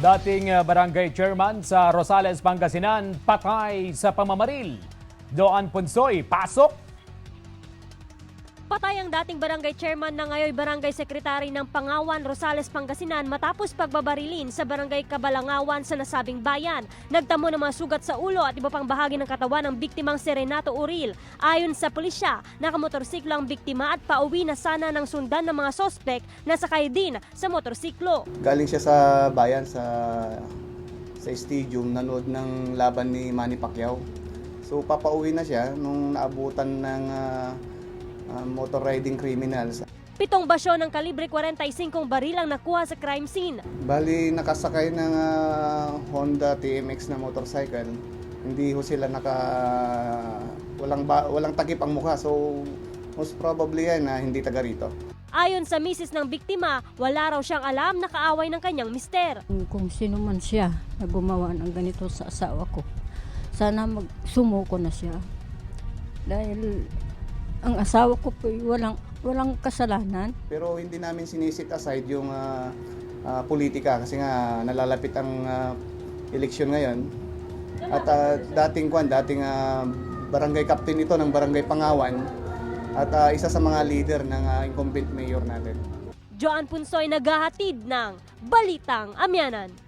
Dating barangay chairman sa Rosales, Pangasinan, patay sa pamamaril. Doan Punsoy, pasok! Patay ang dating barangay chairman na ngayon barangay secretary ng Pangawan, Rosales, Pangasinan matapos pagbabarilin sa barangay Kabalangawan sa nasabing bayan. Nagtamo ng mga sugat sa ulo at iba pang bahagi ng katawan ng biktimang si Renato Uril. Ayon sa pulisya, nakamotorsiklo ang biktima at pauwi na sana ng sundan ng mga sospek na sakay din sa motorsiklo. Galing siya sa bayan, sa stadium, nanood ng laban ni Manny Pacquiao. So papauwi na siya nung naabutan ng motor riding criminals. 7 basyo ng kalibre 45 baril ang nakuha sa crime scene. Bali nakasakay ng Honda TMX na motorcycle. Hindi ho sila walang takip ang mukha. So most probably yan na hindi taga rito. Ayon sa misis ng biktima, wala raw siyang alam na kaaway ng kanyang mister. Kung sino man siya na gumawa ng ganito sa asawa ko, sana magsumuko na siya. Dahil ang asawa ko po walang kasalanan. Pero hindi namin sinisit aside yung politika kasi nga nalalapit ang eleksyon ngayon. At dating barangay captain ito ng barangay Pangawan at isa sa mga leader ng incumbent mayor natin. Joan Punsoy naghahatid ng Balitang Amyanan.